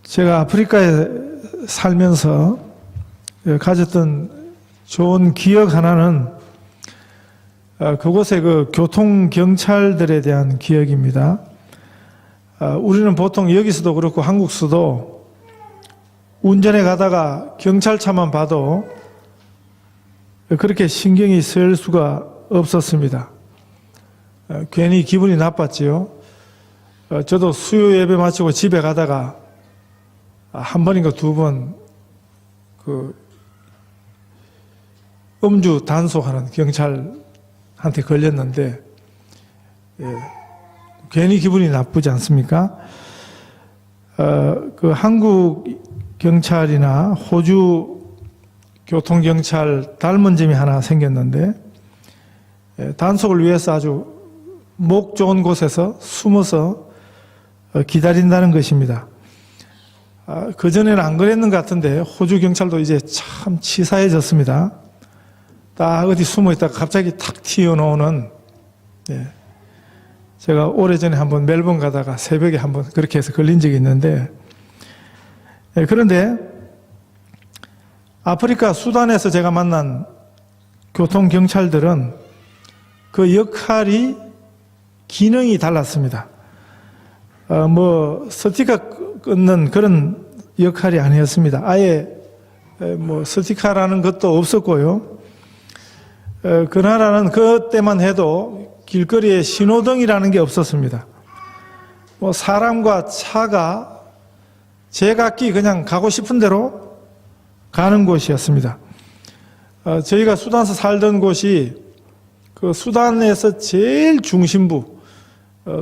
제가 아프리카에 살면서 가졌던 좋은 기억 하나는 그곳의 그 교통경찰들에 대한 기억입니다. 우리는 보통 여기서도 그렇고 한국서도 운전해 가다가 경찰차만 봐도 그렇게 신경이 쓰일 수가 없었습니다. 괜히 기분이 나빴지요. 저도 수요 예배 마치고 집에 가다가 한 번인가 두 번 그 음주 단속하는 경찰한테 걸렸는데 괜히 기분이 나쁘지 않습니까? 그 한국 경찰이나 호주 교통경찰 닮은 점이 하나 생겼는데 단속을 위해서 아주 목 좋은 곳에서 숨어서 기다린다는 것입니다. 그전에는 안 그랬는 것 같은데 호주 경찰도 이제 참 치사해졌습니다. 딱 어디 숨어 있다가 갑자기 탁 튀어나오는. 제가 오래전에 한번 멜번 가다가 새벽에 한번 그렇게 해서 걸린 적이 있는데, 그런데 아프리카 수단에서 제가 만난 교통경찰들은 그 역할이 기능이 달랐습니다. 스티커 끊는 그런 역할이 아니었습니다. 아예 스티커라는 것도 없었고요. 그 나라는 그때만 해도 길거리에 신호등이라는 게 없었습니다. 사람과 차가 제각기 그냥 가고 싶은 대로 가는 곳이었습니다. 저희가 수단에서 살던 곳이 그 수단에서 제일 중심부,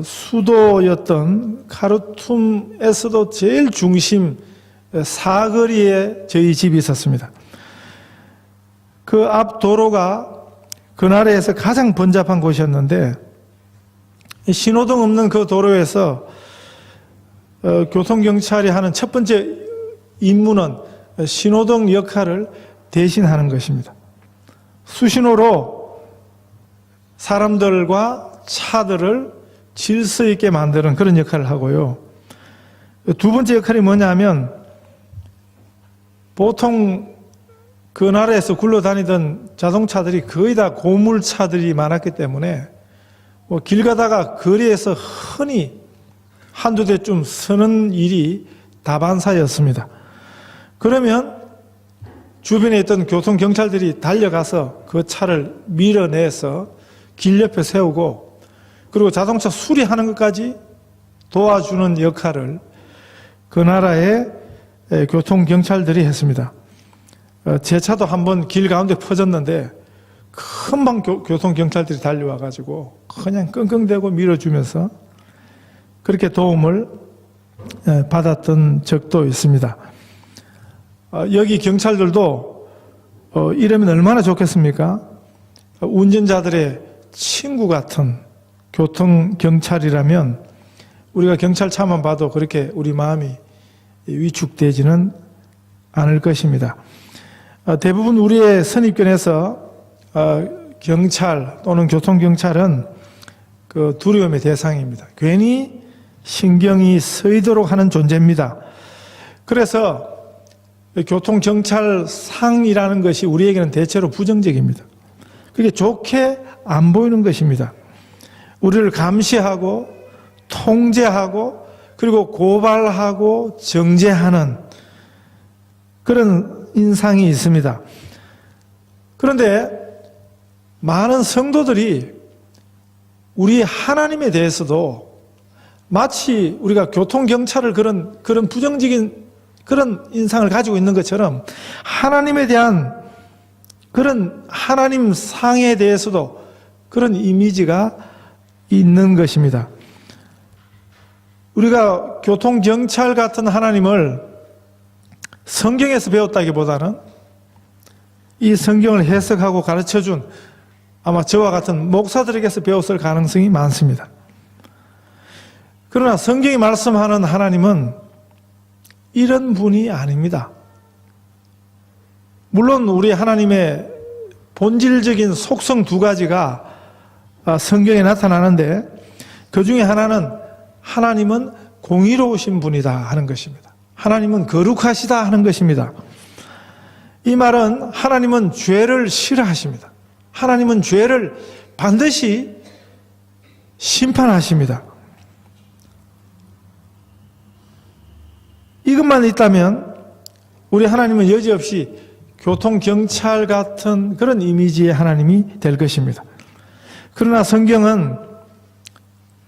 수도였던 카르툼에서도 제일 중심 사거리에 저희 집이 있었습니다. 그 앞 도로가 그 나라에서 가장 번잡한 곳이었는데, 신호등 없는 그 도로에서 교통경찰이 하는 첫 번째 임무는 신호등 역할을 대신하는 것입니다. 수신호로 사람들과 차들을 질서 있게 만드는 그런 역할을 하고요. 두 번째 역할이 뭐냐면, 보통 그 나라에서 굴러다니던 자동차들이 거의 다 고물차들이 많았기 때문에 길 가다가 거리에서 흔히 한두 대쯤 서는 일이 다반사였습니다. 그러면 주변에 있던 교통경찰들이 달려가서 그 차를 밀어내서 길 옆에 세우고, 그리고 자동차 수리하는 것까지 도와주는 역할을 그 나라의 교통경찰들이 했습니다. 제 차도 한번 길 가운데 퍼졌는데 금방 교통경찰들이 달려와가지고 그냥 끙끙대고 밀어주면서 그렇게 도움을 받았던 적도 있습니다. 여기 경찰들도 이러면 얼마나 좋겠습니까? 운전자들의 친구 같은 교통경찰이라면 우리가 경찰차만 봐도 그렇게 우리 마음이 위축되지는 않을 것입니다. 대부분 우리의 선입견에서 경찰 또는 교통경찰은 그 두려움의 대상입니다. 괜히 신경이 쓰이도록 하는 존재입니다. 그래서 교통경찰상이라는 것이 우리에게는 대체로 부정적입니다. 그게 좋게 안 보이는 것입니다. 우리를 감시하고 통제하고 그리고 고발하고 정죄하는 그런 인상이 있습니다. 그런데 많은 성도들이 우리 하나님에 대해서도 마치 우리가 교통경찰을 그런 부정적인 그런 인상을 가지고 있는 것처럼 하나님에 대한 그런 하나님 상에 대해서도 그런 이미지가 있는 것입니다. 우리가 교통경찰 같은 하나님을 성경에서 배웠다기보다는 이 성경을 해석하고 가르쳐준 아마 저와 같은 목사들에게서 배웠을 가능성이 많습니다. 그러나 성경이 말씀하는 하나님은 이런 분이 아닙니다. 물론 우리 하나님의 본질적인 속성 두 가지가 성경에 나타나는데 그 중에 하나는 하나님은 공의로우신 분이다 하는 것입니다. 하나님은 거룩하시다 하는 것입니다. 이 말은 하나님은 죄를 싫어하십니다. 하나님은 죄를 반드시 심판하십니다. 이것만 있다면 우리 하나님은 여지없이 교통경찰 같은 그런 이미지의 하나님이 될 것입니다. 그러나 성경은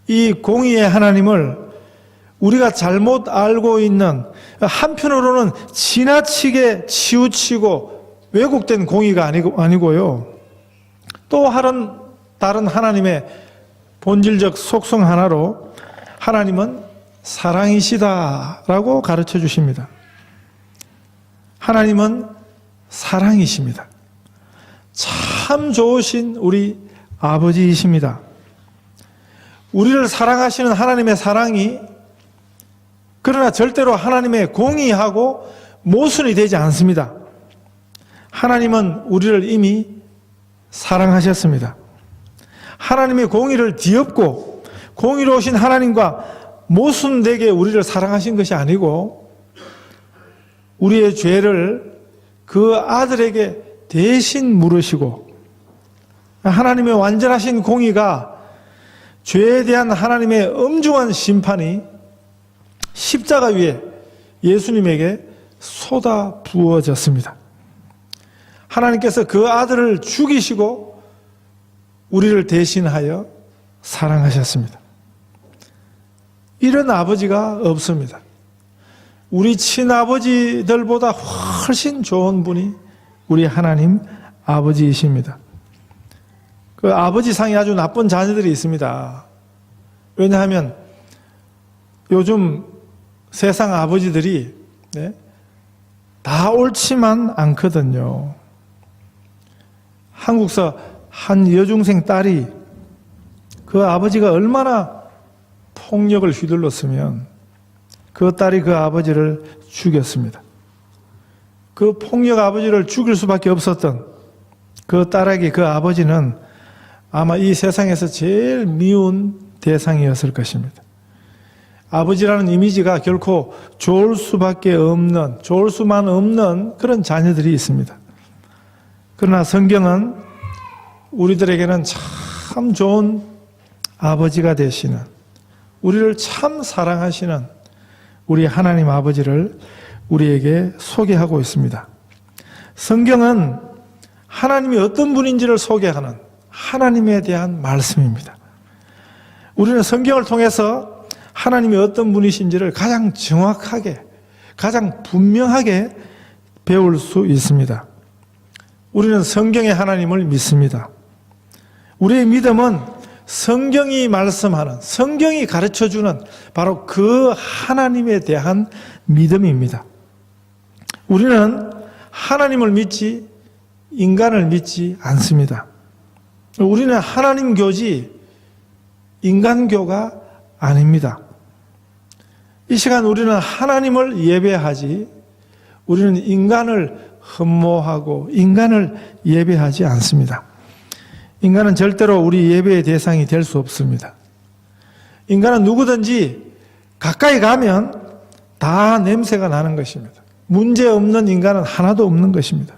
이 공의의 하나님을 우리가 잘못 알고 있는, 한편으로는 지나치게 치우치고 왜곡된 공의가 아니고요, 또 다른 하나님의 본질적 속성 하나로 하나님은 사랑이시다라고 가르쳐 주십니다. 하나님은 사랑이십니다. 참 좋으신 우리 아버지이십니다. 우리를 사랑하시는 하나님의 사랑이 그러나 절대로 하나님의 공의하고 모순이 되지 않습니다. 하나님은 우리를 이미 사랑하셨습니다. 하나님의 공의를 뒤엎고 공의로우신 하나님과 모순되게 우리를 사랑하신 것이 아니고 우리의 죄를 그 아들에게 대신 물으시고, 하나님의 완전하신 공의가 죄에 대한 하나님의 엄중한 심판이 십자가 위에 예수님에게 쏟아 부어졌습니다. 하나님께서 그 아들을 죽이시고 우리를 대신하여 사랑하셨습니다. 이런 아버지가 없습니다. 우리 친아버지들보다 훨씬 좋은 분이 우리 하나님 아버지이십니다. 그 아버지상이 아주 나쁜 자녀들이 있습니다. 왜냐하면 요즘 세상 아버지들이 다 옳지만 않거든요. 한국서 한 여중생 딸이 그 아버지가 얼마나 폭력을 휘둘렀으면 그 딸이 그 아버지를 죽였습니다. 그 폭력 아버지를 죽일 수밖에 없었던 그 딸에게 그 아버지는 아마 이 세상에서 제일 미운 대상이었을 것입니다. 아버지라는 이미지가 결코 좋을 수만 없는 그런 자녀들이 있습니다. 그러나 성경은 우리들에게는 참 좋은 아버지가 되시는, 우리를 참 사랑하시는 우리 하나님 아버지를 우리에게 소개하고 있습니다. 성경은 하나님이 어떤 분인지를 소개하는 하나님에 대한 말씀입니다. 우리는 성경을 통해서 하나님이 어떤 분이신지를 가장 정확하게, 가장 분명하게 배울 수 있습니다. 우리는 성경의 하나님을 믿습니다. 우리의 믿음은 성경이 말씀하는, 성경이 가르쳐주는 바로 그 하나님에 대한 믿음입니다. 우리는 하나님을 믿지 인간을 믿지 않습니다. 우리는 하나님교지 인간교가 아닙니다. 이 시간 우리는 하나님을 예배하지, 우리는 인간을 흠모하고 인간을 예배하지 않습니다. 인간은 절대로 우리 예배의 대상이 될 수 없습니다. 인간은 누구든지 가까이 가면 다 냄새가 나는 것입니다. 문제 없는 인간은 하나도 없는 것입니다.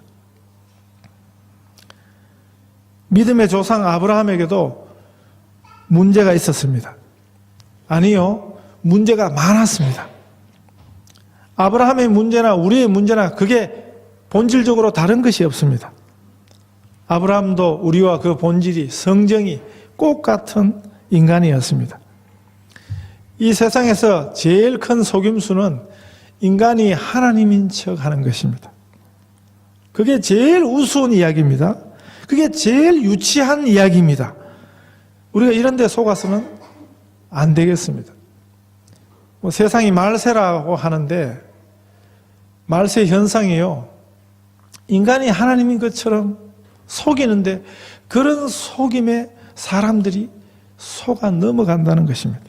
믿음의 조상 아브라함에게도 문제가 있었습니다. 아니요, 문제가 많았습니다. 아브라함의 문제나 우리의 문제나 그게 본질적으로 다른 것이 없습니다. 아브라함도 우리와 그 본질이, 성정이 꼭 같은 인간이었습니다. 이 세상에서 제일 큰 속임수는 인간이 하나님인 척 하는 것입니다. 그게 제일 우스운 이야기입니다. 그게 제일 유치한 이야기입니다. 우리가 이런 데 속아서는 안 되겠습니다. 세상이 말세라고 하는데 말세 현상이요, 인간이 하나님인 것처럼 속이는데 그런 속임에 사람들이 속아 넘어간다는 것입니다.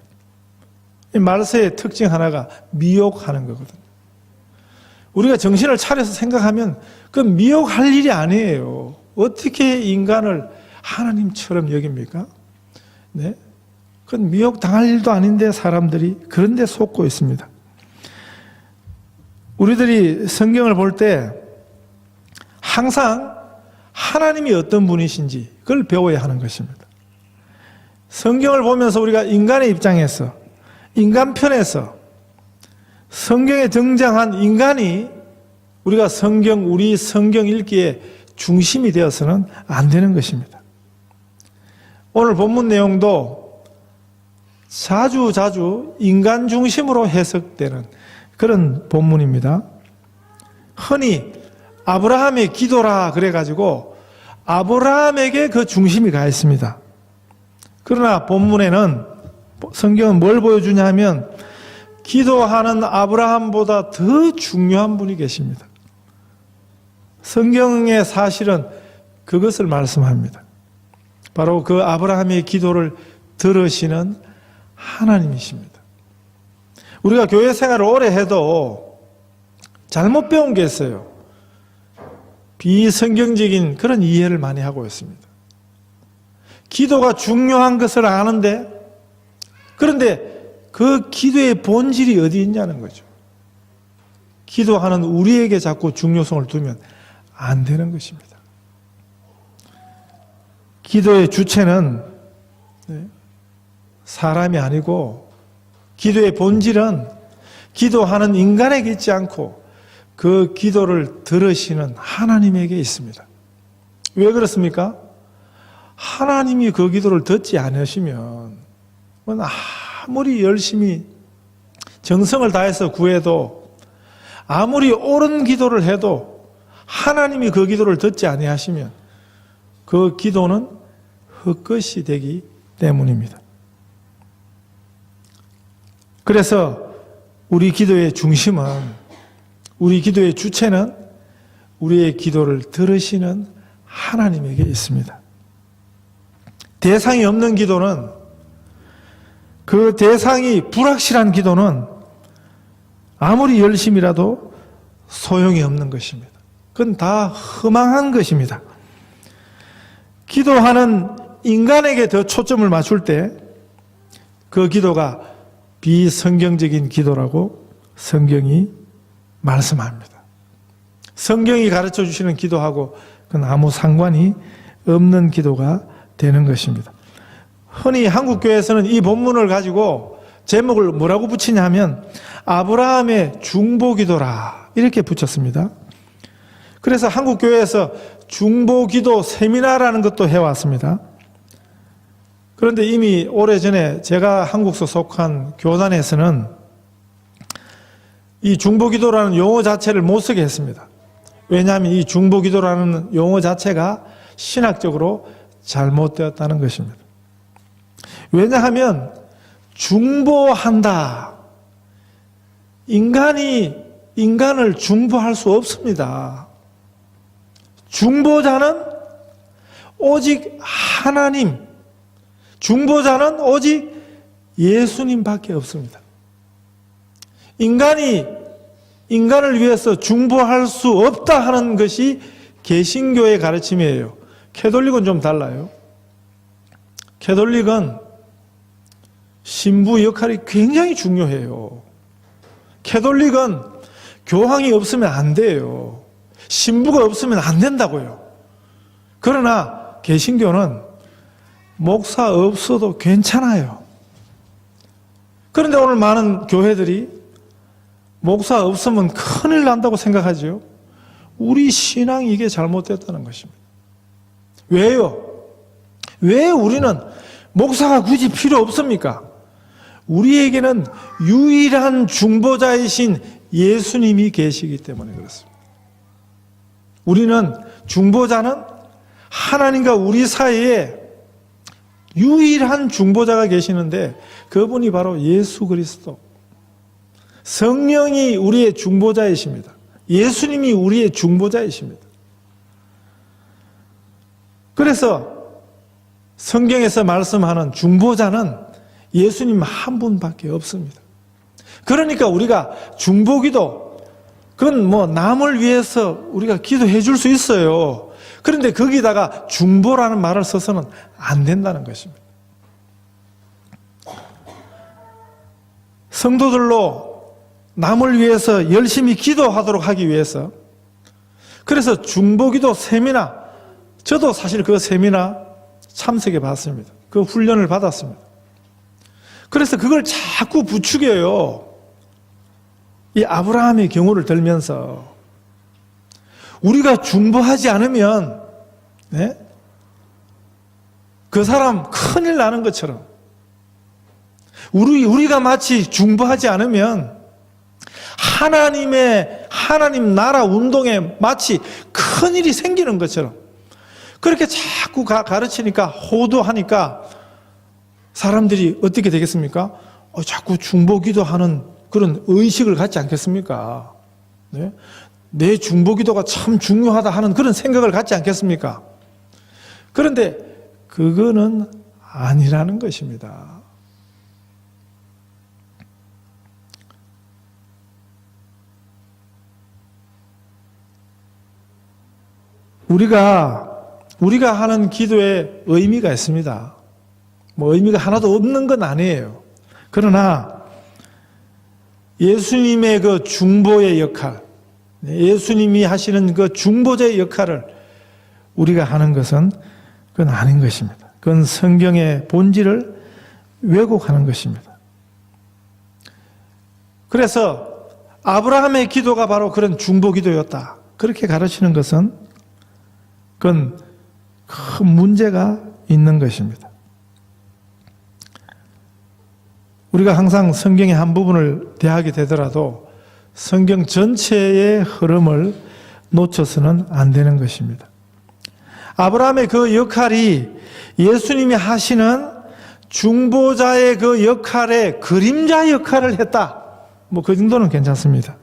이 말세의 특징 하나가 미혹하는 거거든요. 우리가 정신을 차려서 생각하면 그 미혹할 일이 아니에요. 어떻게 인간을 하나님처럼 여깁니까? 네? 그건 미혹당할 일도 아닌데 사람들이 그런 데 속고 있습니다. 우리들이 성경을 볼 때 항상 하나님이 어떤 분이신지 그걸 배워야 하는 것입니다. 성경을 보면서 우리가 인간의 입장에서, 인간 편에서 성경에 등장한 인간이 우리 성경 읽기에 중심이 되어서는 안 되는 것입니다. 오늘 본문 내용도 자주 인간 중심으로 해석되는 그런 본문입니다. 흔히 아브라함의 기도라 그래가지고 아브라함에게 그 중심이 가 있습니다. 그러나 본문에는 성경은 뭘 보여주냐 하면 기도하는 아브라함보다 더 중요한 분이 계십니다. 성경의 사실은 그것을 말씀합니다. 바로 그 아브라함의 기도를 들으시는 하나님이십니다. 우리가 교회 생활을 오래 해도 잘못 배운 게 있어요. 비성경적인 그런 이해를 많이 하고 있습니다. 기도가 중요한 것을 아는데, 그런데 그 기도의 본질이 어디 있냐는 거죠. 기도하는 우리에게 자꾸 중요성을 두면 안 되는 것입니다. 기도의 주체는 사람이 아니고 기도의 본질은 기도하는 인간에게 있지 않고 그 기도를 들으시는 하나님에게 있습니다. 왜 그렇습니까? 하나님이 그 기도를 듣지 않으시면 아무리 열심히 정성을 다해서 구해도 아무리 옳은 기도를 해도 하나님이 그 기도를 듣지 아니하시면 그 기도는 헛것이 되기 때문입니다. 그래서 우리 기도의 중심은, 우리 기도의 주체는 우리의 기도를 들으시는 하나님에게 있습니다. 대상이 없는 기도는, 그 대상이 불확실한 기도는 아무리 열심이라도 소용이 없는 것입니다. 그건 다 허망한 것입니다. 기도하는 인간에게 더 초점을 맞출 때 그 기도가 비성경적인 기도라고 성경이 말씀합니다. 성경이 가르쳐 주시는 기도하고 그건 아무 상관이 없는 기도가 되는 것입니다. 흔히 한국교회에서는 이 본문을 가지고 제목을 뭐라고 붙이냐면 아브라함의 중보기도라 이렇게 붙였습니다. 그래서 한국교회에서 중보기도 세미나라는 것도 해왔습니다. 그런데 이미 오래전에 제가 한국서 속한 교단에서는 이 중보기도라는 용어 자체를 못 쓰게 했습니다. 왜냐하면 이 중보기도라는 용어 자체가 신학적으로 잘못되었다는 것입니다. 왜냐하면 중보한다. 인간이 인간을 중보할 수 없습니다. 중보자는 오직 하나님, 중보자는 오직 예수님밖에 없습니다. 인간이 인간을 위해서 중보할 수 없다 하는 것이 개신교의 가르침이에요. 캐톨릭은 좀 달라요. 캐톨릭은 신부 역할이 굉장히 중요해요. 캐톨릭은 교황이 없으면 안 돼요. 신부가 없으면 안 된다고요. 그러나 개신교는 목사 없어도 괜찮아요. 그런데 오늘 많은 교회들이 목사 없으면 큰일 난다고 생각하죠. 우리 신앙이 이게 잘못됐다는 것입니다. 왜요? 왜 우리는 목사가 굳이 필요 없습니까? 우리에게는 유일한 중보자이신 예수님이 계시기 때문에 그렇습니다. 우리는 중보자는 하나님과 우리 사이에 유일한 중보자가 계시는데 그분이 바로 예수 그리스도. 성령이 우리의 중보자이십니다. 예수님이 우리의 중보자이십니다. 그래서 성경에서 말씀하는 중보자는 예수님 한 분밖에 없습니다. 그러니까 우리가 중보기도, 그건 남을 위해서 우리가 기도해 줄 수 있어요. 그런데 거기다가 중보라는 말을 써서는 안 된다는 것입니다. 성도들로 남을 위해서 열심히 기도하도록 하기 위해서, 그래서 중보기도 세미나, 저도 사실 그 세미나 참석해 봤습니다. 그 훈련을 받았습니다. 그래서 그걸 자꾸 부추겨요. 이 아브라함의 경우를 들면서 우리가 중보하지 않으면 그 사람 큰일 나는 것처럼, 우리가 마치 중보하지 않으면 하나님 나라 운동에 마치 큰일이 생기는 것처럼 그렇게 자꾸 가르치니까, 호도하니까 사람들이 어떻게 되겠습니까? 자꾸 중보기도하는 그런 의식을 갖지 않겠습니까? 네? 내 중보기도가 참 중요하다 하는 그런 생각을 갖지 않겠습니까? 그런데 그거는 아니라는 것입니다. 우리가 하는 기도에 의미가 있습니다. 의미가 하나도 없는 건 아니에요. 그러나 예수님의 그 중보의 역할, 예수님이 하시는 그 중보자의 역할을 우리가 하는 것은 그건 아닌 것입니다. 그건 성경의 본질을 왜곡하는 것입니다. 그래서 아브라함의 기도가 바로 그런 중보기도였다, 그렇게 가르치는 것은 그건 큰 문제가 있는 것입니다. 우리가 항상 성경의 한 부분을 대하게 되더라도 성경 전체의 흐름을 놓쳐서는 안 되는 것입니다. 아브라함의 그 역할이 예수님이 하시는 중보자의 그 역할의 그림자 역할을 했다, 그 정도는 괜찮습니다.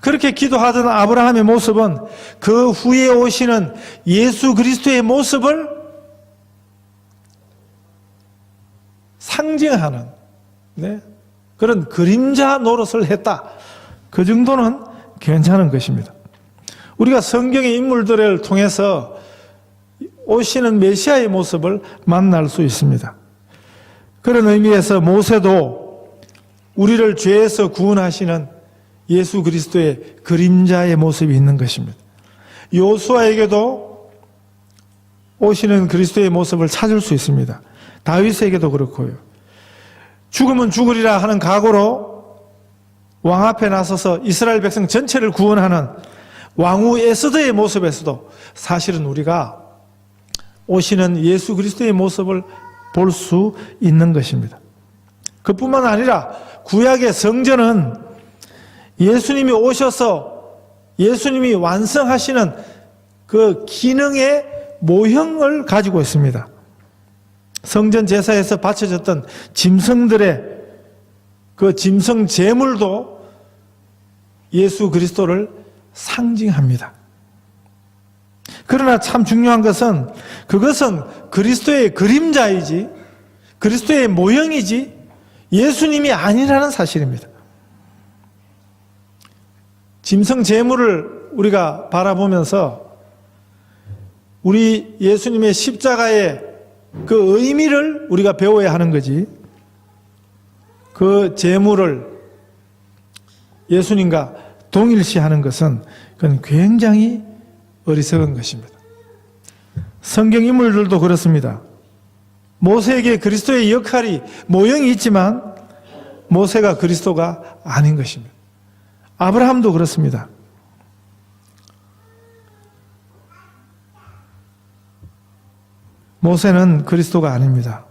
그렇게 기도하던 아브라함의 모습은 그 후에 오시는 예수 그리스도의 모습을 상징하는 그런 그림자 노릇을 했다, 그 정도는 괜찮은 것입니다. 우리가 성경의 인물들을 통해서 오시는 메시아의 모습을 만날 수 있습니다. 그런 의미에서 모세도 우리를 죄에서 구원하시는 예수 그리스도의 그림자의 모습이 있는 것입니다. 요수아에게도 오시는 그리스도의 모습을 찾을 수 있습니다. 다윗에게도 그렇고요. 죽으면 죽으리라 하는 각오로 왕 앞에 나서서 이스라엘 백성 전체를 구원하는 왕후 에스더의 모습에서도 사실은 우리가 오시는 예수 그리스도의 모습을 볼 수 있는 것입니다. 그뿐만 아니라 구약의 성전은 예수님이 오셔서 예수님이 완성하시는 그 기능의 모형을 가지고 있습니다. 성전 제사에서 바쳐졌던 짐승들의 그 짐승 제물도 예수 그리스도를 상징합니다. 그러나 참 중요한 것은 그것은 그리스도의 그림자이지 그리스도의 모형이지 예수님이 아니라는 사실입니다. 짐승 제물을 우리가 바라보면서 우리 예수님의 십자가의 그 의미를 우리가 배워야 하는 거지, 그 제물을 예수님과 동일시하는 것은 그건 굉장히 어리석은 것입니다. 성경 인물들도 그렇습니다. 모세에게 그리스도의 역할이 모형이 있지만 모세가 그리스도가 아닌 것입니다. 아브라함도 그렇습니다. 모세는 그리스도가 아닙니다.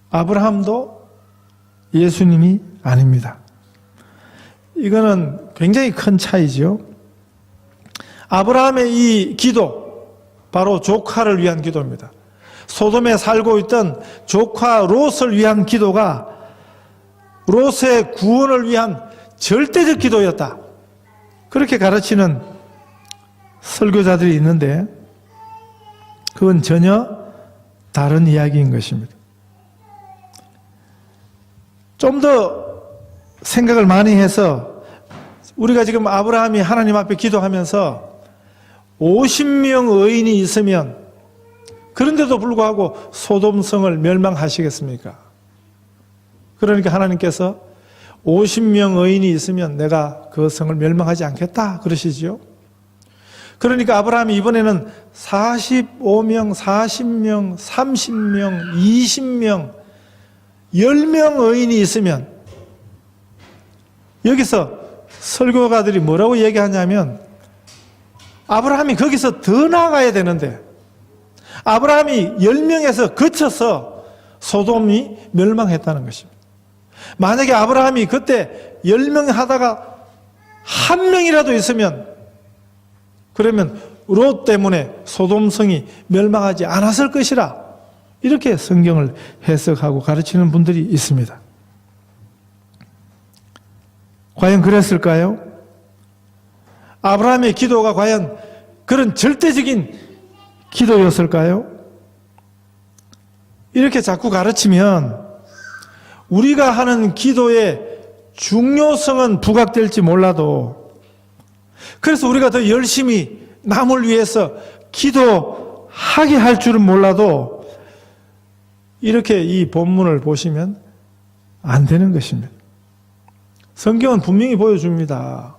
아브라함도 예수님이 아닙니다. 이거는 굉장히 큰 차이죠. 아브라함의 이 기도, 바로 조카를 위한 기도입니다. 소돔에 살고 있던 조카 롯을 위한 기도가 롯의 구원을 위한 절대적 기도였다, 그렇게 가르치는 설교자들이 있는데 그건 전혀 다른 이야기인 것입니다. 좀 더 생각을 많이 해서 우리가 지금 아브라함이 하나님 앞에 기도하면서 50명 의인이 있으면 그런데도 불구하고 소돔성을 멸망하시겠습니까? 그러니까 하나님께서 50명 의인이 있으면 내가 그 성을 멸망하지 않겠다 그러시지요. 그러니까 아브라함이 이번에는 45명, 40명, 30명, 20명, 10명 의인이 있으면, 여기서 설교가들이 뭐라고 얘기하냐면 아브라함이 거기서 더 나아가야 되는데 아브라함이 10명에서 그쳐서 소돔이 멸망했다는 것입니다. 만약에 아브라함이 그때 10명 하다가 한 명이라도 있으면, 그러면 롯 때문에 소돔성이 멸망하지 않았을 것이라, 이렇게 성경을 해석하고 가르치는 분들이 있습니다. 과연 그랬을까요? 아브라함의 기도가 과연 그런 절대적인 기도였을까요? 이렇게 자꾸 가르치면 우리가 하는 기도의 중요성은 부각될지 몰라도, 그래서 우리가 더 열심히 남을 위해서 기도하게 할 줄은 몰라도 이렇게 이 본문을 보시면 안 되는 것입니다. 성경은 분명히 보여줍니다.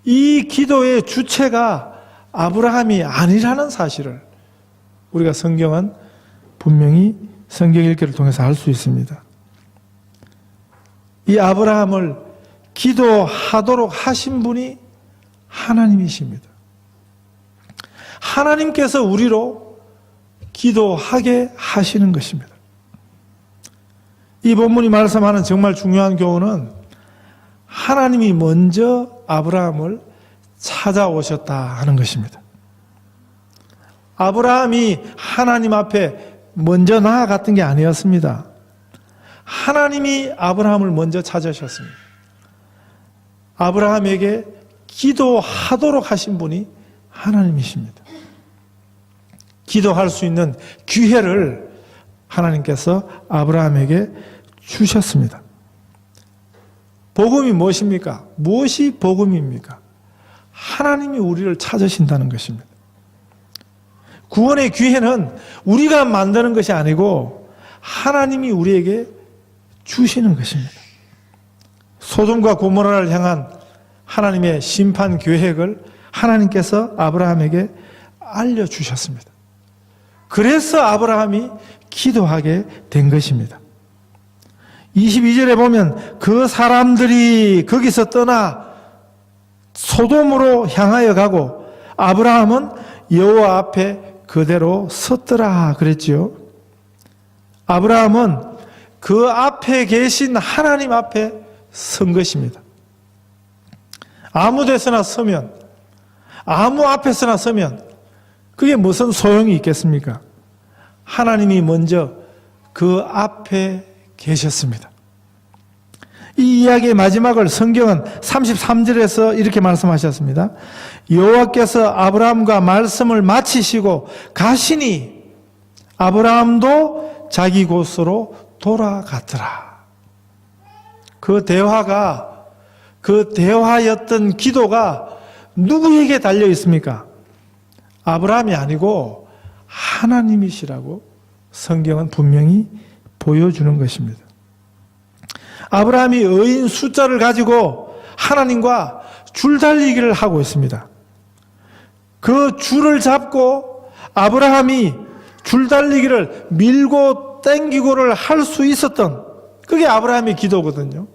이 기도의 주체가 아브라함이 아니라는 사실을 우리가 성경은 분명히 성경 읽기를 통해서 알 수 있습니다. 이 아브라함을 기도하도록 하신 분이 하나님이십니다. 하나님께서 우리로 기도하게 하시는 것입니다. 이 본문이 말씀하는 정말 중요한 교훈은 하나님이 먼저 아브라함을 찾아오셨다 하는 것입니다. 아브라함이 하나님 앞에 먼저 나아갔던 게 아니었습니다. 하나님이 아브라함을 먼저 찾으셨습니다. 아브라함에게 기도하도록 하신 분이 하나님이십니다. 기도할 수 있는 기회를 하나님께서 아브라함에게 주셨습니다. 복음이 무엇입니까? 무엇이 복음입니까? 하나님이 우리를 찾으신다는 것입니다. 구원의 기회는 우리가 만드는 것이 아니고 하나님이 우리에게 주시는 것입니다. 소돔과 고모라를 향한 하나님의 심판 계획을 하나님께서 아브라함에게 알려주셨습니다. 그래서 아브라함이 기도하게 된 것입니다. 22절에 보면 그 사람들이 거기서 떠나 소돔으로 향하여 가고 아브라함은 여호와 앞에 그대로 섰더라 그랬지요. 아브라함은 그 앞에 계신 하나님 앞에 선 것입니다. 아무 데서나 서면, 아무 앞에서나 서면 그게 무슨 소용이 있겠습니까? 하나님이 먼저 그 앞에 계셨습니다. 이 이야기의 마지막을 성경은 33절에서 이렇게 말씀하셨습니다. 여호와께서 아브라함과 말씀을 마치시고 가시니 아브라함도 자기 곳으로 돌아갔더라. 그 대화였던 기도가 누구에게 달려 있습니까? 아브라함이 아니고 하나님이시라고 성경은 분명히 보여주는 것입니다. 아브라함이 의인 숫자를 가지고 하나님과 줄달리기를 하고 있습니다. 그 줄을 잡고 아브라함이 줄달리기를 밀고 땡기고를 할 수 있었던, 그게 아브라함의 기도거든요.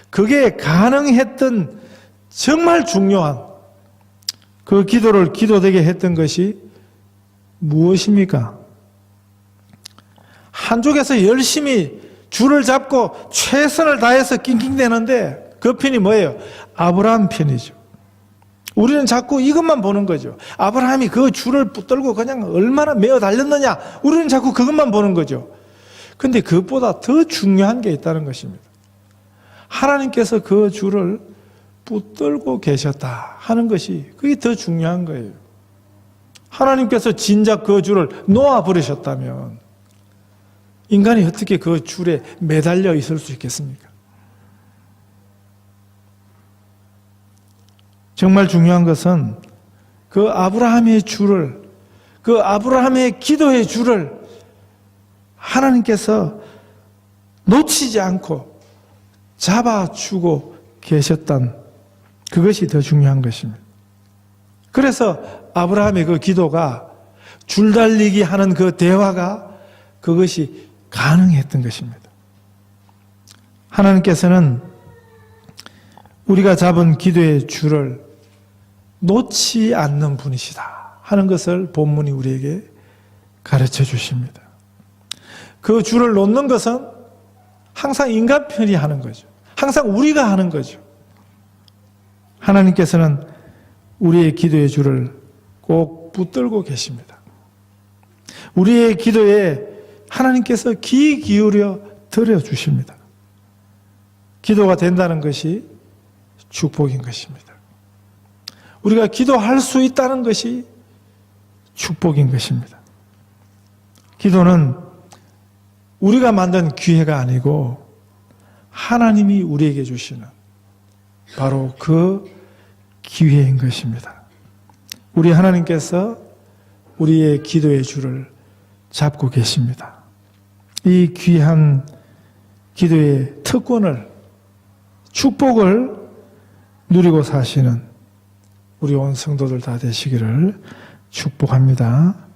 그게 가능했던 정말 중요한 그 기도를 기도되게 했던 것이 무엇입니까? 한쪽에서 열심히 줄을 잡고 최선을 다해서 낑낑대는데 그 편이 뭐예요? 아브라함 편이죠. 우리는 자꾸 이것만 보는 거죠. 아브라함이 그 줄을 붙들고 그냥 얼마나 메어 달렸느냐, 우리는 자꾸 그것만 보는 거죠. 근데 그것보다 더 중요한 게 있다는 것입니다. 하나님께서 그 줄을 붙들고 계셨다 하는 것이, 그게 더 중요한 거예요. 하나님께서 진작 그 줄을 놓아버리셨다면 인간이 어떻게 그 줄에 매달려 있을 수 있겠습니까? 정말 중요한 것은 그 아브라함의 줄을, 그 아브라함의 기도의 줄을 하나님께서 놓치지 않고 잡아주고 계셨던 그것이 더 중요한 것입니다. 그래서 아브라함의 그 기도가 줄달리기 하는 그 대화가 그것이 가능했던 것입니다. 하나님께서는 우리가 잡은 기도의 줄을 놓지 않는 분이시다 하는 것을 본문이 우리에게 가르쳐 주십니다. 그 줄을 놓는 것은 항상 인간 편이 하는 거죠. 항상 우리가 하는 거죠. 하나님께서는 우리의 기도의 줄을 꼭 붙들고 계십니다. 우리의 기도에 하나님께서 귀 기울여 들어주십니다. 기도가 된다는 것이 축복인 것입니다. 우리가 기도할 수 있다는 것이 축복인 것입니다. 기도는 우리가 만든 기회가 아니고 하나님이 우리에게 주시는 바로 그 기회인 것입니다. 우리 하나님께서 우리의 기도의 줄을 잡고 계십니다. 이 귀한 기도의 특권을, 축복을 누리고 사시는 우리 온 성도들 다 되시기를 축복합니다.